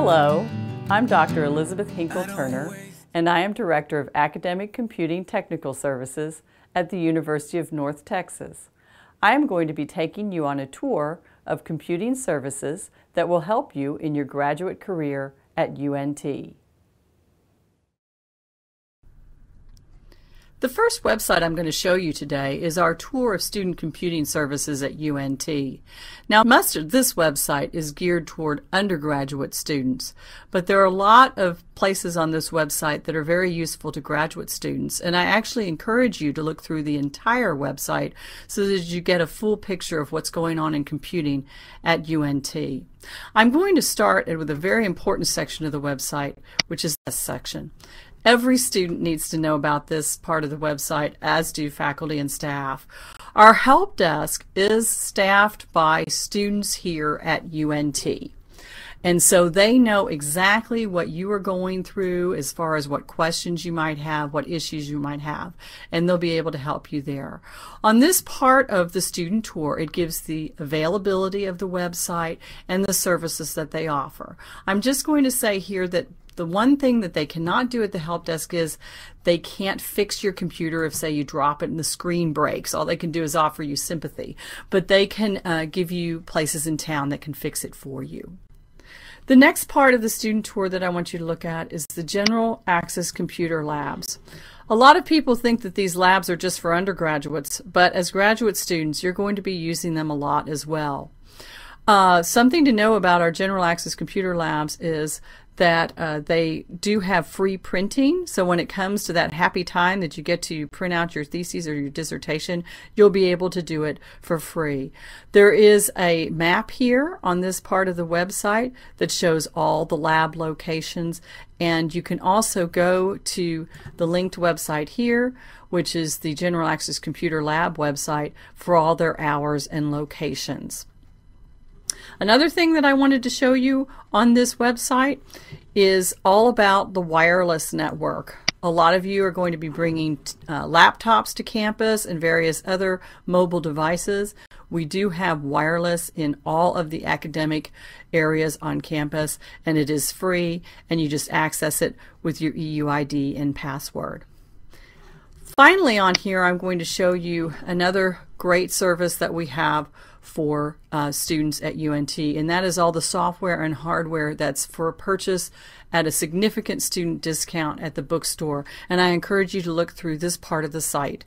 Hello, I'm Dr. Elizabeth Hinkle-Turner, and I am Director of Academic Computing Technical Services at the University of North Texas. I am going to be taking you on a tour of computing services that will help you in your graduate career at UNT. The first website I'm going to show you today is our tour of student computing services at UNT. Now, most of this website is geared toward undergraduate students, but there are a lot of places on this website that are very useful to graduate students, and I actually encourage you to look through the entire website so that you get a full picture of what's going on in computing at UNT. I'm going to start with a very important section of the website, which is this section. Every student needs to know about this part of the website, as do faculty and staff. Our help desk is staffed by students here at UNT. And so they know exactly what you are going through as far as what questions you might have, what issues you might have, and they'll be able to help you there. On this part of the student tour, it gives the availability of the website and the services that they offer. I'm just going to say here that the one thing that they cannot do at the help desk is they can't fix your computer if, say, you drop it and the screen breaks. All they can do is offer you sympathy. But they can give you places in town that can fix it for you. The next part of the student tour that I want you to look at is the General Access Computer Labs. A lot of people think that these labs are just for undergraduates, but as graduate students, you're going to be using them a lot as well. Something to know about our General Access Computer Labs is that they do have free printing, so when it comes to that happy time that you get to print out your thesis or your dissertation, you'll be able to do it for free. There is a map here on this part of the website that shows all the lab locations, and you can also go to the linked website here, which is the General Access Computer Lab website, for all their hours and locations. Another thing that I wanted to show you on this website is all about the wireless network. A lot of you are going to be bringing laptops to campus and various other mobile devices. We do have wireless in all of the academic areas on campus, and it is free, and you just access it with your EUID and password. Finally, on here, I'm going to show you another great service that we have for students at UNT, and that is all the software and hardware that's for purchase at a significant student discount at the bookstore. And I encourage you to look through this part of the site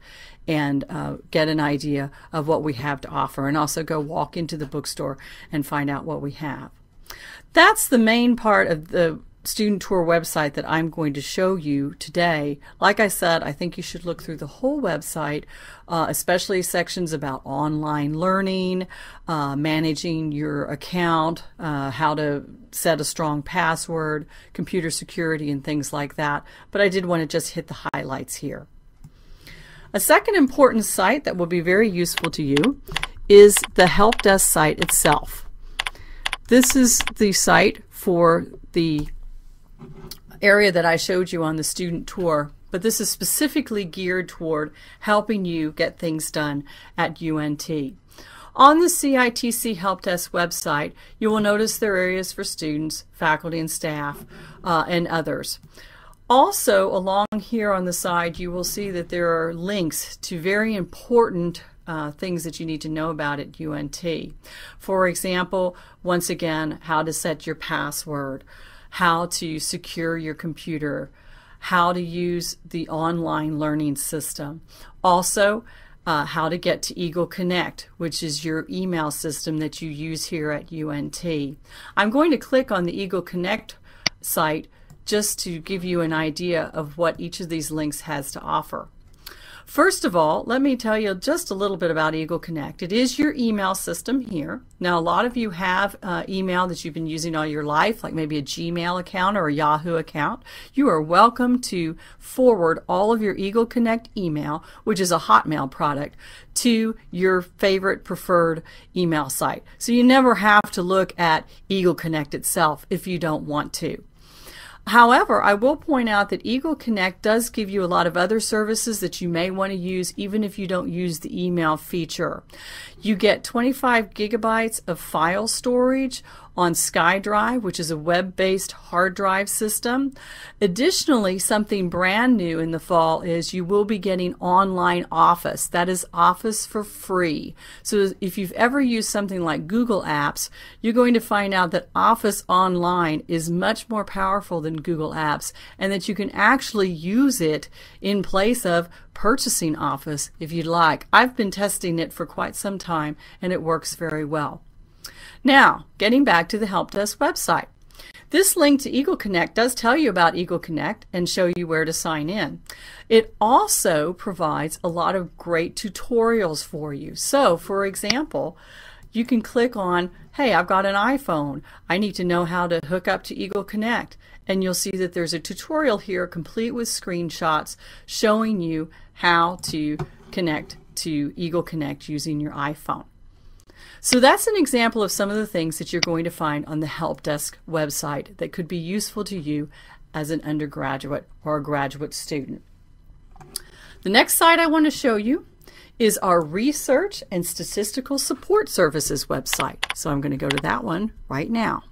and get an idea of what we have to offer, and also go walk into the bookstore and find out what we have. That's the main part of the student tour website that I'm going to show you today. Like I said, I think you should look through the whole website, especially sections about online learning, managing your account, how to set a strong password, computer security, and things like that. But I did want to just hit the highlights here. A second important site that will be very useful to you is the help desk site itself. This is the site for the area that I showed you on the student tour, but this is specifically geared toward helping you get things done at UNT. On the CITC Help Desk website, you will notice there are areas for students, faculty and staff, and others. Also, along here on the side, you will see that there are links to very important things that you need to know about at UNT. For example, once again, how to set your password, how to secure your computer, how to use the online learning system. Also, how to get to Eagle Connect, which is your email system that you use here at UNT. I'm going to click on the Eagle Connect site just to give you an idea of what each of these links has to offer. First of all, let me tell you just a little bit about Eagle Connect. It is your email system here. Now, a lot of you have email that you've been using all your life, like maybe a Gmail account or a Yahoo account. You are welcome to forward all of your Eagle Connect email, which is a Hotmail product, to your favorite preferred email site. So you never have to look at Eagle Connect itself if you don't want to. However, I will point out that Eagle Connect does give you a lot of other services that you may want to use even if you don't use the email feature. You get 25 gigabytes of file storage on SkyDrive, which is a web-based hard drive system. Additionally, something brand new in the fall is you will be getting online Office. That is Office for free. So if you've ever used something like Google Apps, you're going to find out that Office Online is much more powerful than Google Apps, and that you can actually use it in place of purchasing Office if you'd like. I've been testing it for quite some time, and it works very well. Now, getting back to the Help Desk website. This link to Eagle Connect does tell you about Eagle Connect and show you where to sign in. It also provides a lot of great tutorials for you. So, for example, you can click on, hey, I've got an iPhone. I need to know how to hook up to Eagle Connect. And you'll see that there's a tutorial here complete with screenshots showing you how to connect to Eagle Connect using your iPhone. So that's an example of some of the things that you're going to find on the Help Desk website that could be useful to you as an undergraduate or a graduate student. The next site I want to show you is our Research and Statistical Support Services website. So I'm going to go to that one right now.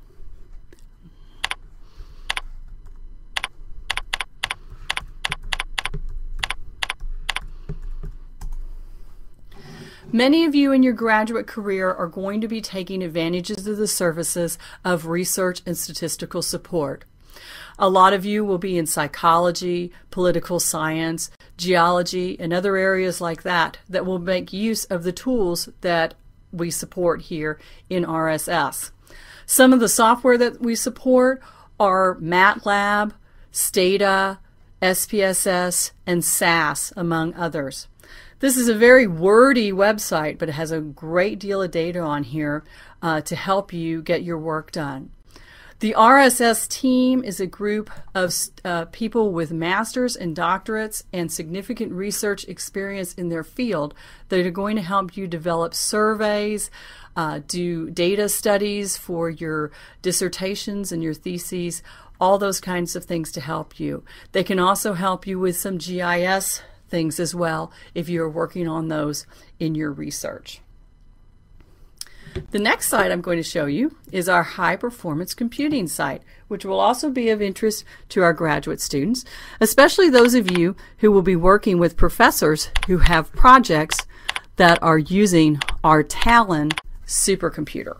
Many of you in your graduate career are going to be taking advantages of the services of research and statistical support. A lot of you will be in psychology, political science, geology, and other areas like that that will make use of the tools that we support here in RSS. Some of the software that we support are MATLAB, Stata, SPSS, and SAS, among others. This is a very wordy website, but it has a great deal of data on here to help you get your work done. The RSS team is a group of people with masters and doctorates and significant research experience in their field that are going to help you develop surveys, do data studies for your dissertations and your theses, all those kinds of things to help you. They can also help you with some GIS things as well if you're working on those in your research. The next site I'm going to show you is our high performance computing site, which will also be of interest to our graduate students, especially those of you who will be working with professors who have projects that are using our Talon supercomputer.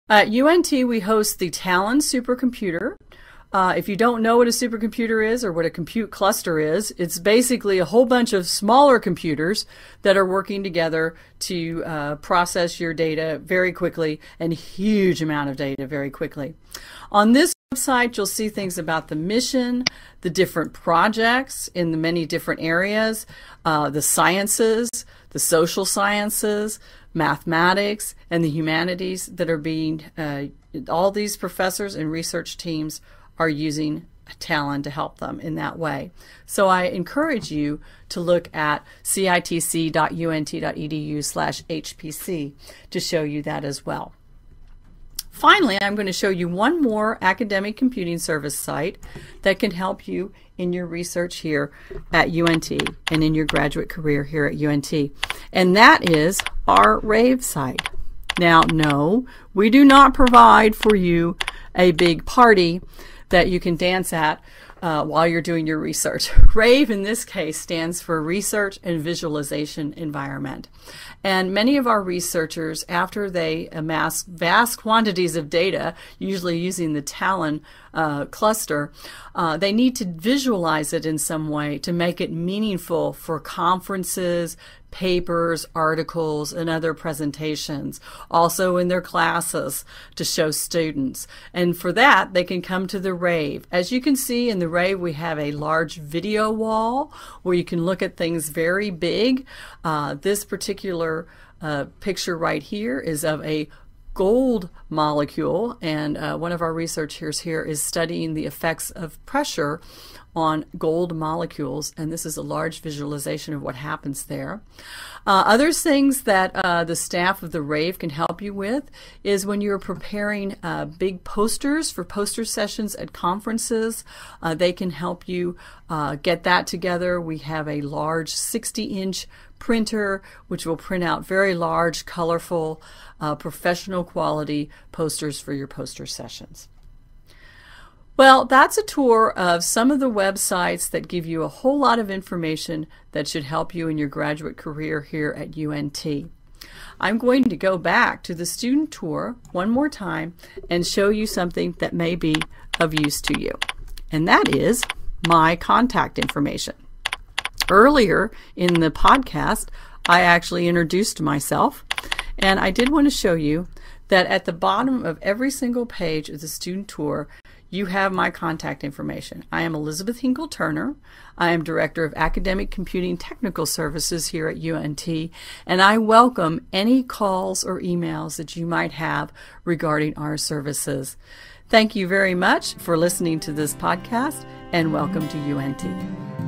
At UNT, we host the Talon supercomputer. If you don't know what a supercomputer is or what a compute cluster is, it's basically a whole bunch of smaller computers that are working together to process your data very quickly and a huge amount of data very quickly. On this website, you'll see things about the mission, the different projects in the many different areas, the sciences, the social sciences, mathematics, and the humanities that are being, all these professors and research teams are using Talon to help them in that way. So I encourage you to look at citc.unt.edu/HPC to show you that as well. Finally, I'm going to show you one more academic computing service site that can help you in your research here at UNT and in your graduate career here at UNT. And that is our RAVE site. Now, no, we do not provide for you a big party that you can dance at while you're doing your research. RAVE in this case stands for Research and Visualization Environment. And many of our researchers, after they amass vast quantities of data, usually using the Talon cluster, they need to visualize it in some way to make it meaningful for conferences, papers, articles, and other presentations, also in their classes to show students. And for that, they can come to the RAVE. As you can see in the RAVE, we have a large video wall where you can look at things very big. This particular picture right here is of a gold molecule, and one of our researchers here is studying the effects of pressure on gold molecules, and this is a large visualization of what happens there. Other things that the staff of the RAVE can help you with is when you're preparing big posters for poster sessions at conferences, they can help you get that together. We have a large 60-inch printer, which will print out very large, colorful, professional quality posters for your poster sessions. Well, that's a tour of some of the websites that give you a whole lot of information that should help you in your graduate career here at UNT. I'm going to go back to the student tour one more time and show you something that may be of use to you, and that is my contact information. Earlier in the podcast, I actually introduced myself, and I did want to show you that at the bottom of every single page of the student tour, you have my contact information. I am Elizabeth Hinkle-Turner. I am Director of Academic Computing Technical Services here at UNT, and I welcome any calls or emails that you might have regarding our services. Thank you very much for listening to this podcast, and welcome to UNT.